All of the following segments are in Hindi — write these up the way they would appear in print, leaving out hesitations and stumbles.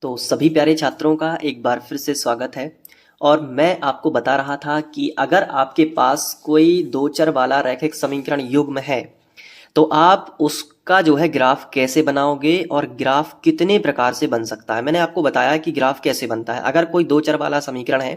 तो सभी प्यारे छात्रों का एक बार फिर से स्वागत है। और मैं आपको बता रहा था कि अगर आपके पास कोई दो चर वाला रैखिक समीकरण युग्म है तो आप उसका जो है ग्राफ कैसे बनाओगे और ग्राफ कितने प्रकार से बन सकता है। मैंने आपको बताया कि ग्राफ कैसे बनता है। अगर कोई दो चर वाला समीकरण है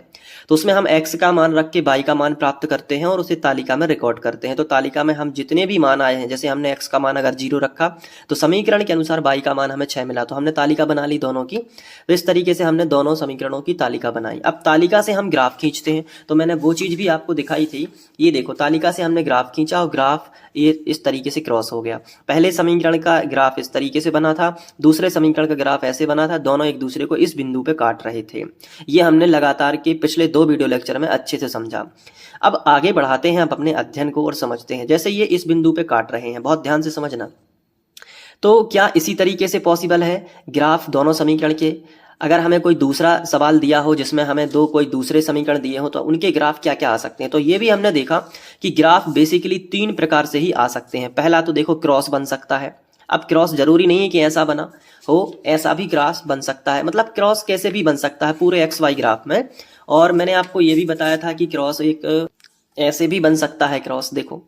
तो उसमें हम x का मान रख के y का मान प्राप्त करते हैं और उसे तालिका में रिकॉर्ड करते हैं। तो तालिका में हम जितने भी मान आए हैं, जैसे हमने x का मान अगर 0 रखा तो समीकरण के अनुसार y का मान हमें 6 मिला, तो हमने तालिका बना ली दोनों की। तो इस तरीके से हमने दोनों समीकरणों की तालिका बनाई। अब तालिका से हम ग्राफ खींचते हैं, तो मैंने वो चीज भी आपको दिखाई थी। ये देखो, तालिका से हमने ग्राफ खींचा और ग्राफ ये इस तरीके से क्रॉस हो गया। पहले समीकरण का ग्राफ इस तरीके से बना था, दूसरे समीकरण का ग्राफ ऐसे बना था, दोनों एक दूसरे को इस बिंदु पे काट रहे थे। ये हमने लगातार के पिछले 2 वीडियो लेक्चर में अच्छे से समझा। अब आगे बढ़ाते हैं अब अपने अध्ययन को और समझते हैं। जैसे ये इस बिंदु पे काट रहे हैं, बहुत ध्यान से समझना। तो क्या इसी तरीके से पॉसिबल है ग्राफ दोनों समीकरण के? अगर हमें कोई दूसरा सवाल दिया हो जिसमें हमें कोई दूसरे समीकरण दिए हो तो उनके ग्राफ क्या क्या आ सकते हैं। तो ये भी हमने देखा कि ग्राफ बेसिकली 3 प्रकार से ही आ सकते हैं। पहला तो देखो, क्रॉस बन सकता है। अब क्रॉस जरूरी नहीं है कि ऐसा बना हो, ऐसा भी क्रॉस बन सकता है। मतलब क्रॉस कैसे भी बन सकता है पूरे एक्स वाई ग्राफ में। और मैंने आपको ये भी बताया था कि क्रॉस एक ऐसे भी बन सकता है क्रॉस। देखो,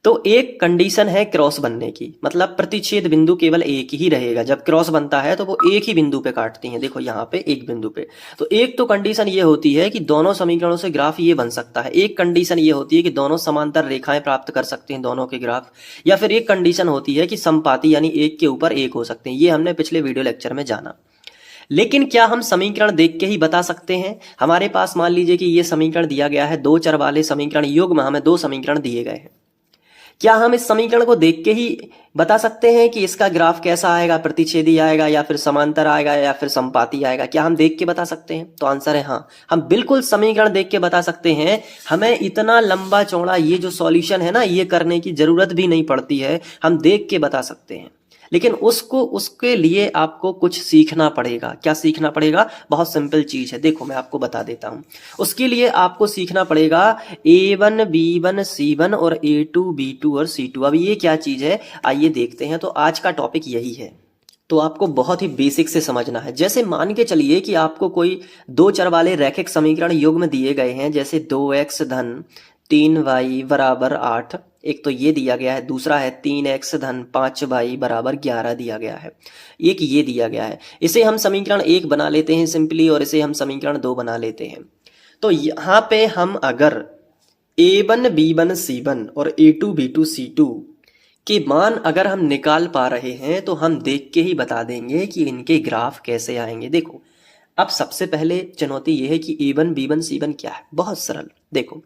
तो एक कंडीशन है क्रॉस बनने की, मतलब प्रतिच्छेद बिंदु केवल एक ही रहेगा। जब क्रॉस बनता है तो वो एक ही बिंदु पे काटती हैं। देखो यहाँ पे एक बिंदु पे। तो एक तो कंडीशन ये होती है कि दोनों समीकरणों से ग्राफ ये बन सकता है। एक कंडीशन ये होती है कि दोनों समांतर रेखाएं प्राप्त कर सकते हैं दोनों के ग्राफ। या फिर एक कंडीशन होती है कि समपाती यानी एक के ऊपर एक हो सकते हैं। ये हमने पिछले वीडियो लेक्चर में जाना। लेकिन क्या हम समीकरण देख के ही बता सकते हैं? हमारे पास मान लीजिए कि ये समीकरण दिया गया है, दो चर वाले समीकरण युग्म, हमें 2 समीकरण दिए गए हैं। क्या हम इस समीकरण को देख के ही बता सकते हैं कि इसका ग्राफ कैसा आएगा? प्रतिच्छेदी आएगा या फिर समांतर आएगा या फिर समपाती आएगा? क्या हम देख के बता सकते हैं? तो आंसर है हाँ, हम बिल्कुल समीकरण देख के बता सकते हैं। हमें इतना लंबा चौड़ा ये जो सॉल्यूशन है ना, ये करने की जरूरत भी नहीं पड़ती है, हम देख के बता सकते हैं। लेकिन उसके लिए आपको कुछ सीखना पड़ेगा। क्या सीखना पड़ेगा? बहुत सिंपल चीज है, देखो मैं आपको बता देता हूं। उसके लिए आपको सीखना पड़ेगा A1 B1 C1 और A2 B2 और C2। अब ये क्या चीज है, आइए देखते हैं। तो आज का टॉपिक यही है। तो आपको बहुत ही बेसिक से समझना है। जैसे मान के चलिए कि आपको कोई दो चर वाले रैखिक समीकरण युग्म दिए गए हैं, जैसे 2x धन 3y बराबर 8। एक तो ये दिया गया है, दूसरा है 3x धन 5y बराबर 11 दिया गया है। एक ये दिया गया है। इसे हम समीकरण 1 बना लेते हैं सिंपली, और इसे हम समीकरण 2 बना लेते हैं। तो यहाँ पे हम अगर A1 B1 C1 और A2 B2 C2 के मान अगर हम निकाल पा रहे हैं तो हम देख के ही बता देंगे कि इनके ग्राफ कैसे आएंगे। देखो, अब सबसे पहले चुनौती यह है कि A1 B1 C1 क्या है। बहुत सरल। देखो,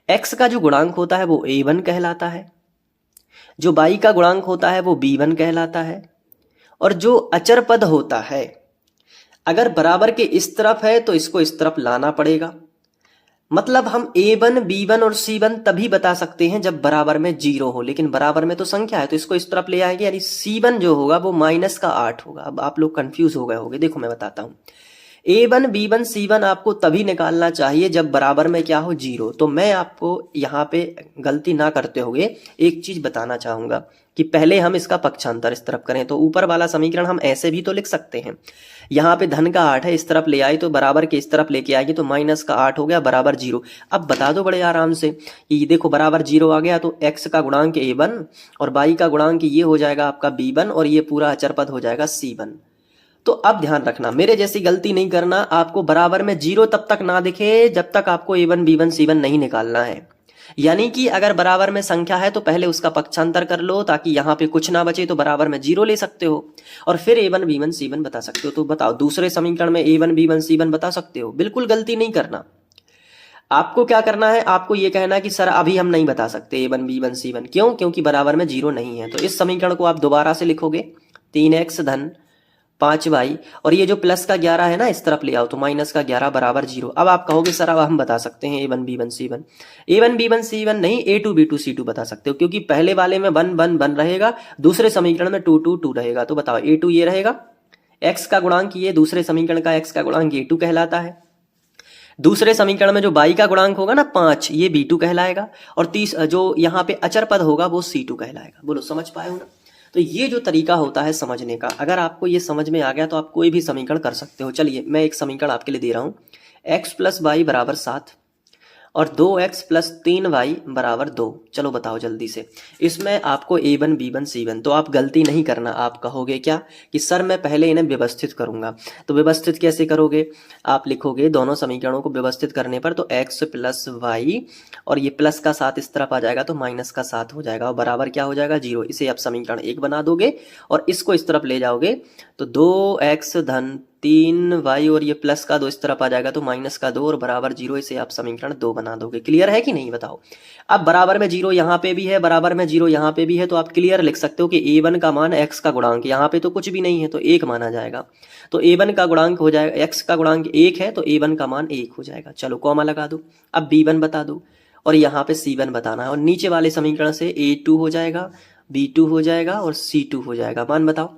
x का जो गुणांक होता है वो A1 कहलाता है, जो y का गुणांक होता है वो B1 कहलाता है, और जो अचर पद होता है अगर बराबर के इस तरफ है तो इसको इस तरफ लाना पड़ेगा। मतलब हम A1 B1 और C1 तभी बता सकते हैं जब बराबर में 0 हो, लेकिन बराबर में तो संख्या है तो इसको इस तरफ ले आएंगे, यानी C1 जो होगा वो -8 होगा। अब आप लोग कंफ्यूज हो गए होंगे, देखो मैं बताता हूं। A1 B1 C1 आपको तभी निकालना चाहिए जब बराबर में क्या हो, 0। तो मैं आपको यहाँ पे गलती ना करते हुए एक चीज बताना चाहूंगा कि पहले हम इसका पक्षांतर इस तरफ करें। तो ऊपर वाला समीकरण हम ऐसे भी तो लिख सकते हैं। यहाँ पे धन का 8 है, इस तरफ ले आई तो बराबर के इस तरफ लेके आएगी तो -8 हो गया बराबर 0। अब बता दो बड़े आराम से कि देखो बराबर 0 आ गया तो x का गुणांक A1 और y का गुणांक ये हो जाएगा आपका B1 और ये पूरा अचर पद हो जाएगा C1। तो अब ध्यान रखना, मेरे जैसी गलती नहीं करना। आपको बराबर में 0 तब तक ना दिखे जब तक आपको A1 B1 C1 नहीं निकालना है। यानी कि अगर बराबर में संख्या है तो पहले उसका पक्षांतर कर लो ताकि यहाँ पे कुछ ना बचे, तो बराबर में 0 ले सकते हो और फिर A1 B1 C1 बता सकते हो। तो बताओ, दूसरे समीकरण में A1 B1 C1 बता सकते हो। बिल्कुल गलती नहीं करना। आपको क्या करना है, आपको ये कहना है कि सर अभी हम नहीं बता सकते A1 B1 C1। क्यों? क्योंकि बराबर में 0 नहीं है। तो इस समीकरण को आप दोबारा से लिखोगे, 3x धन 5y और ये जो प्लस का 11 है ना, इस तरफ ले आओ तो माइनस का 11 बराबर 0। अब आप कहोगे सर अब हम बता सकते हैं A1 B1 C1। A1 B1 C1 नहीं, A2 B2 C2 बता सकते हो, क्योंकि पहले वाले में 1 1 1 रहेगा, दूसरे समीकरण में 2 2 2 रहेगा। तो बताओ, A2 ये रहेगा, x का गुणांक ये दूसरे समीकरण का x का गुणांक A2 कहलाता है। दूसरे समीकरण में जो y का गुणांक होगा ना 5, ये B2 कहलाएगा, और जो यहाँ पे अचर पद होगा वो C2 कहलाएगा। बोलो समझ पाए हो ना? तो ये जो तरीका होता है समझने का, अगर आपको ये समझ में आ गया तो आप कोई भी समीकरण कर सकते हो। चलिए मैं एक समीकरण आपके लिए दे रहा हूँ। x प्लस वाई बराबर 7 और 2x प्लस 3y बराबर 2। चलो बताओ जल्दी से। इसमें आपको a1 b1 c1, तो आप गलती नहीं करना। आप कहोगे क्या कि सर मैं पहले इन्हें व्यवस्थित करूंगा। तो व्यवस्थित कैसे करोगे? आप लिखोगे दोनों समीकरणों को व्यवस्थित करने पर तो x प्लस वाई और ये प्लस का 7 इस तरफ आ जाएगा तो माइनस का 7 हो जाएगा और बराबर क्या हो जाएगा? 0। इसे आप समीकरण 1 बना दोगे और इसको इस तरफ ले जाओगे तो 2x धन 3y और ये प्लस का 2 इस तरफ आ जाएगा तो माइनस का 2 और बराबर 0। इसे आप समीकरण 2 बना दोगे। क्लियर है कि नहीं बताओ? अब बराबर में 0 यहाँ पे भी है, बराबर में 0 यहाँ पे भी है, तो आप क्लियर लिख सकते हो कि a1 का मान x का गुणांक, यहाँ पे तो कुछ भी नहीं है तो 1 माना जाएगा। तो a1 का गुणांक हो जाएगा, x का गुणांक 1 है तो a1 का मान 1 हो जाएगा। चलो कॉमा लगा दो। अब b1 बता दो और यहाँ पे c1 बताना है और नीचे वाले समीकरण से a2 हो जाएगा, b2 हो जाएगा और c2 हो जाएगा। मान बताओ।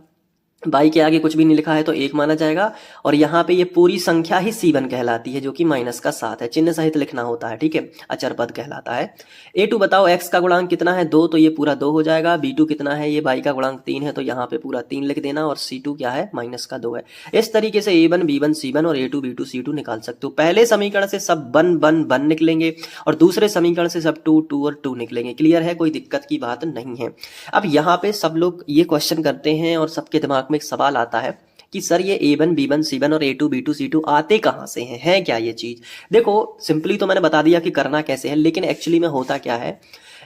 बाई के आगे कुछ भी नहीं लिखा है तो 1 माना जाएगा और यहाँ पे ये पूरी संख्या ही c1 कहलाती है जो कि माइनस का 7 है। चिन्ह सहित लिखना होता है, ठीक है, अचर पद कहलाता है। a2 बताओ x का गुणांक कितना है? 2, तो ये पूरा 2 हो जाएगा। b2 कितना है? ये बाई का गुणांक 3 है तो यहाँ पे पूरा 3 लिख देना और c2 क्या है? माइनस का 2 है। इस तरीके से a1 b1 c1 और a2 b2 c2 निकाल सकते हो। पहले समीकरण से सब 1 निकलेंगे और दूसरे समीकरण से सब 2 और 2 निकलेंगे। क्लियर है? कोई दिक्कत की बात नहीं है। अब यहाँ पे सब लोग ये क्वेश्चन करते हैं और सबके दिमाग में एक सवाल आता है कि सर ये a1 b1 c1 और a2 b2 c2 आते कहाँ से हैं? है क्या ये चीज? देखो सिंपली तो मैंने बता दिया कि करना कैसे है, लेकिन एक्चुअली में होता क्या है,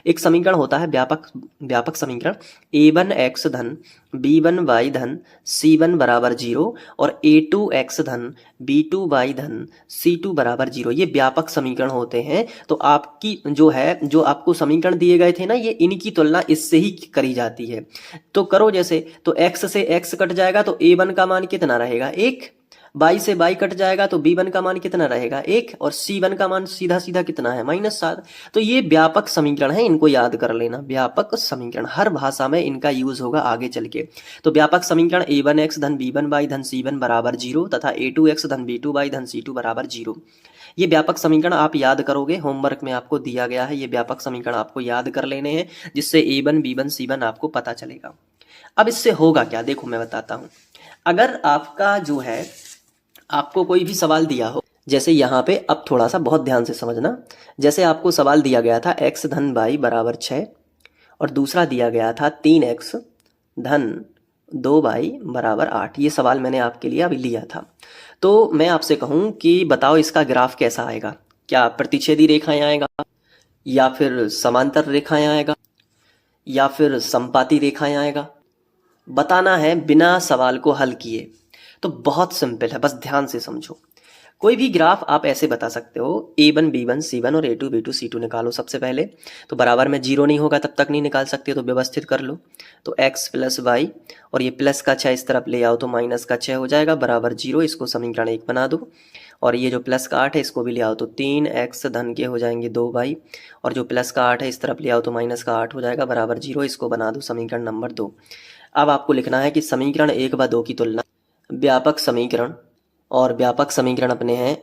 एक समीकरण होता है व्यापक समीकरण a1 x धन b1 y धन c1 बराबर 0 और a2 x धन b2 y धन c2 बराबर 0। ये व्यापक समीकरण होते हैं। तो आपकी जो आपको समीकरण दिए गए थे ना, ये इनकी तुलना इससे ही करी जाती है। तो करो जैसे, तो x से x कट जाएगा तो a1 का मान कितना रहेगा? 1। बाई से बाई कट जाएगा तो b1 का मान कितना रहेगा? 1 और c1 का मान सीधा सीधा कितना है? -7। तो ये व्यापक समीकरण है, इनको याद कर लेना। व्यापक समीकरण हर भाषा में इनका यूज होगा आगे चल के। तो व्यापक समीकरण a1x धन b1 y धन c1 बराबर 0 तथा a2x धन b2 y धन c2 बराबर 0। ये व्यापक समीकरण आप याद करोगे, होमवर्क में आपको दिया गया है। ये व्यापक समीकरण आपको याद कर लेने हैं जिससे a1 b1 c1 आपको पता चलेगा। अब इससे होगा क्या? देखो मैं बताता हूं। अगर आपका जो है, आपको कोई भी सवाल दिया हो, जैसे यहाँ पे, अब थोड़ा सा बहुत ध्यान से समझना। जैसे आपको सवाल दिया गया था x धन y बराबर 6 और दूसरा दिया गया था 3x धन 2y बराबर 8। ये सवाल मैंने आपके लिए अभी लिया था। तो मैं आपसे कहूँ कि बताओ इसका ग्राफ कैसा आएगा? क्या प्रतिच्छेदी रेखाएं आएगा या फिर समांतर रेखाएं आएगा या फिर समपाती रेखाएं आएगा? बताना है बिना सवाल को हल किए। तो बहुत सिंपल है, बस ध्यान से समझो। कोई भी ग्राफ आप ऐसे बता सकते हो, a1 b1 c1 और a2 b2 c2 निकालो सबसे पहले। तो बराबर में 0 नहीं होगा तब तक नहीं निकाल सकते, तो व्यवस्थित कर लो। तो x प्लस वाई और ये प्लस का 6 इस तरफ ले आओ तो माइनस का 6 हो जाएगा बराबर 0। इसको समीकरण 1 बना दो और ये जो प्लस का 8 है इसको भी ले आओ तो 3x धन के हो जाएंगे 2y और जो प्लस का 8 है इस तरफ ले आओ तो माइनस का 8 हो जाएगा बराबर 0। इसको बना दो समीकरण नंबर 2। अब आपको लिखना है कि समीकरण 1 व 2 की तुलना। व्यापक समीकरण, और व्यापक समीकरण अपने हैं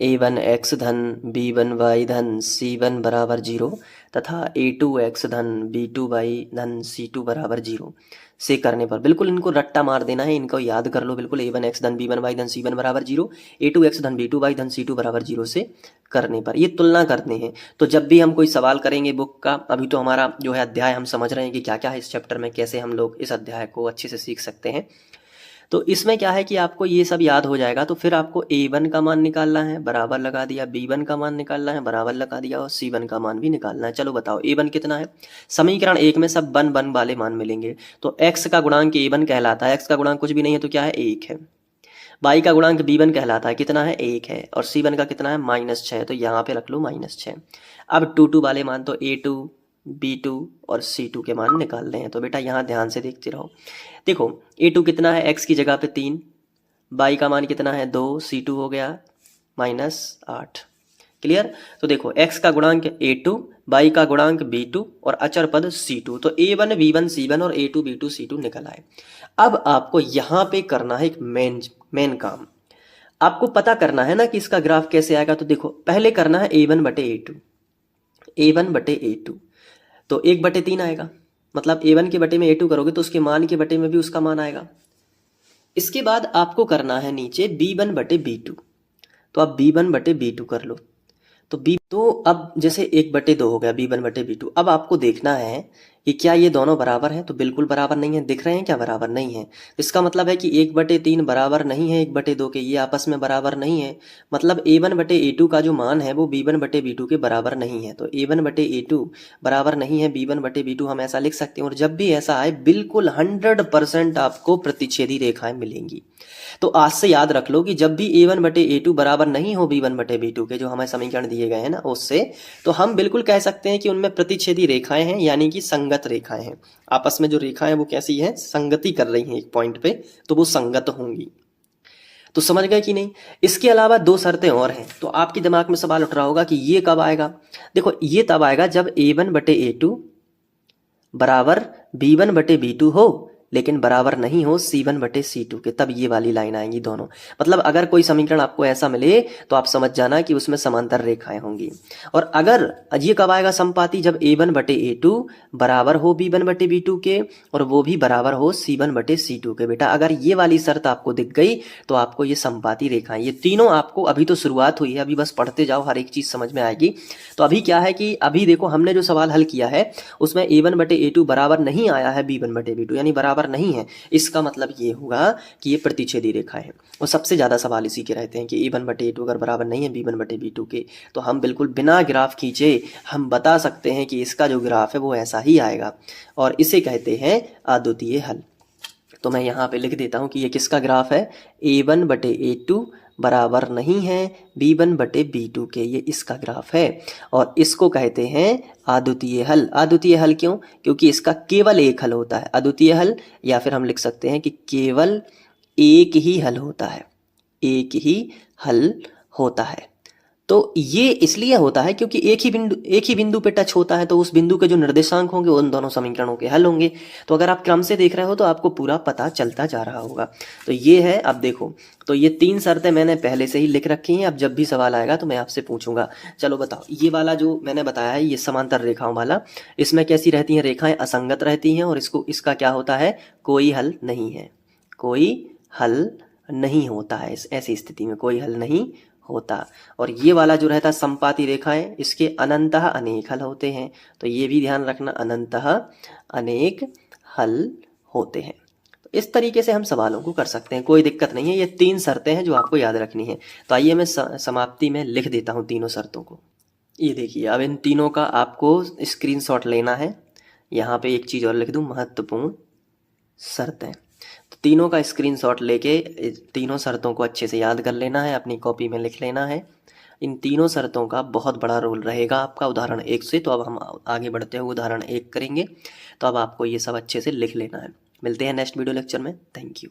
a1 x धन b1 y धन c1 बराबर 0 तथा a2 x धन b2 y धन c2 बराबर 0 से करने पर बिल्कुल इनको रट्टा मार देना है, इनको याद कर लो बिल्कुल। a1 x धन b1 y धन c1 बराबर 0, a2 x धन b2 y धन c2 बराबर 0 से करने पर ये तुलना करते हैं। तो जब भी हम कोई सवाल करेंगे बुक का, अभी तो हमारा जो है अध्याय हम समझ रहे हैं कि क्या क्या है इस चैप्टर में, कैसे हम लोग इस अध्याय को अच्छे से सीख सकते हैं। तो इसमें क्या है कि आपको ये सब याद हो जाएगा। तो फिर आपको a1 का मान निकालना है, बराबर लगा दिया, b1 का मान निकालना है, बराबर लगा दिया और c1 का मान भी निकालना है। चलो बताओ a1 कितना है? समीकरण 1 में सब 1 वाले मान मिलेंगे। तो x का गुणांक a1 कहलाता है, x का गुणांक कुछ भी नहीं है तो क्या है? 1 है। y का गुणांक b1 कहलाता है, कितना है? 1 है। और c1 का कितना है? -6, तो यहाँ पे रख लो -6। अब 2 वाले मान तो a2 b2 और c2 के मान निकाल रहे हैं। तो बेटा यहाँ ध्यान से देखते रहो। देखो a2 कितना है? x की जगह पे 3, y का मान कितना है? 2, c2 हो गया -8। क्लियर? तो देखो x का गुणांक a2, y का गुणांक b2 और अचर पद c2। तो a1 b1 c1 और a2 b2 c2 निकल आए। अब आपको यहाँ पे करना है एक मेन काम। आपको पता करना है ना कि इसका ग्राफ कैसे आएगा। तो देखो पहले करना है a1 बटे a2, a1 बटे a2, तो 1/3 आएगा। मतलब A1 के बटे में A2 करोगे तो उसके मान के बटे में भी उसका मान आएगा। इसके बाद आपको करना है नीचे B1 बटे B2, तो आप B1 बटे B2 कर लो। तो अब जैसे 1/2 हो गया B1 बटे B2। अब आपको देखना है कि क्या ये दोनों बराबर हैं, तो बिल्कुल बराबर नहीं है। दिख रहे हैं क्या बराबर नहीं है? इसका मतलब है कि 1/3 बराबर नहीं है 1/2 के, ये आपस में बराबर नहीं है। मतलब A1 बटे A2 का जो मान है वो B1 बटे B2 के बराबर नहीं है। तो A1 बटे A2 बराबर नहीं है B1 बटे B2, हम ऐसा लिख सकते हैं। और जब भी ऐसा आए बिल्कुल 100% आपको प्रतिच्छेदी रेखाएं मिलेंगी। तो आज से याद रख लो कि जब भी A1 बटे A2 बराबर नहीं हो B1 बटे B2 के, जो हमें समीकरण दिए गए हैं ना उससे, तो हम बिल्कुल कह सकते हैं कि उनमें प्रतिच्छेदी रेखाएं हैं, यानी कि संगत रेखाएं हैं। आपस में जो रेखाएं वो कैसी हैं, संगति कर रही हैं एक पॉइंट पे, तो वो संगत होंगी। तो समझ गए कि नहीं? इसके अलावा 2 शर्तें और हैं। तो आपके दिमाग में सवाल उठ रहा होगा कि ये कब आएगा। देखो ये तब आएगा जब A1 बटे A2 बराबर B1 बटे B2 हो, लेकिन बराबर नहीं हो C1 बटे C2 के, तब ये वाली लाइन आएंगी दोनों। मतलब अगर कोई समीकरण आपको ऐसा मिले तो आप समझ जाना कि उसमें समांतर रेखाएं होंगी। और अगर ये कब आएगा संपाती, जब A1 बटे A2 बराबर हो B1 बटे B2 के, और वो भी बराबर हो C1 बटे C2 के। बेटा अगर ये वाली शर्त आपको दिख गई तो आपको ये संपाती रेखाएं, ये तीनों आपको, अभी तो शुरुआत हुई है, अभी बस पढ़ते जाओ, हर एक चीज समझ में आएगी। तो अभी क्या है कि अभी देखो हमने जो सवाल हल किया है उसमें A1 बटे A2 बराबर नहीं आया है B1 बटे B2, यानी बराबर नहीं है। इसका मतलब ये होगा कि ये प्रतिच्छेदी रेखा है। और सबसे ज्यादा सवाल इसी के रहते हैं कि A1 बटे A2 अगर बराबर नहीं है B1 बटे B2 के, तो हम बिल्कुल बिना ग्राफ खींचे हम बता सकते हैं कि इसका जो ग्राफ है वो ऐसा ही आएगा, और इसे कहते हैं अद्वितीय हल। तो मैं यहाँ पे लिख देता हूँ कि ये किसका ग्राफ है, A1 बटे A2 बराबर नहीं है B1 बटे B2 के, ये इसका ग्राफ है। और इसको कहते हैं अद्वितीय हल। अद्वितीय हल क्यों? क्योंकि इसका केवल एक हल होता है। अद्वितीय हल, या फिर हम लिख सकते हैं कि केवल एक ही हल होता है, एक ही हल होता है। तो ये इसलिए होता है क्योंकि एक ही बिंदु पे टच होता है, तो उस बिंदु के जो निर्देशांक होंगे उन दोनों समीकरणों के हल होंगे। तो अगर आप क्रम से देख रहे हो तो आपको पूरा पता चलता जा रहा होगा। तो ये है, अब देखो, तो ये 3 शर्तें मैंने पहले से ही लिख रखी हैं। अब जब भी सवाल आएगा तो मैं आपसे पूछूंगा। चलो बताओ, ये वाला जो मैंने बताया है ये समांतर रेखाओं वाला, इसमें कैसी रहती हैं रेखाएं, असंगत रहती हैं, और इसका क्या होता है, कोई हल नहीं है, कोई हल नहीं होता है। ऐसी स्थिति में कोई हल नहीं होता। और ये वाला जो रहता है संपाती रेखाएं, इसके अनंतः अनेक हल होते हैं। तो ये भी ध्यान रखना, अनंतः अनेक हल होते हैं। तो इस तरीके से हम सवालों को कर सकते हैं, कोई दिक्कत नहीं है। ये 3 शर्तें हैं जो आपको याद रखनी है। तो आइए मैं समाप्ति में लिख देता हूँ तीनों शर्तों को। ये देखिए, अब इन तीनों का आपको स्क्रीनशॉट लेना है। यहाँ पे एक चीज़ और लिख दूँ, महत्वपूर्ण शर्तें। तो तीनों का स्क्रीनशॉट लेके तीनों शर्तों को अच्छे से याद कर लेना है, अपनी कॉपी में लिख लेना है। इन तीनों शर्तों का बहुत बड़ा रोल रहेगा आपका उदाहरण 1 से। तो अब हम आगे बढ़ते हुए उदाहरण 1 करेंगे। तो अब आपको ये सब अच्छे से लिख लेना है। मिलते हैं नेक्स्ट वीडियो लेक्चर में। Thank you.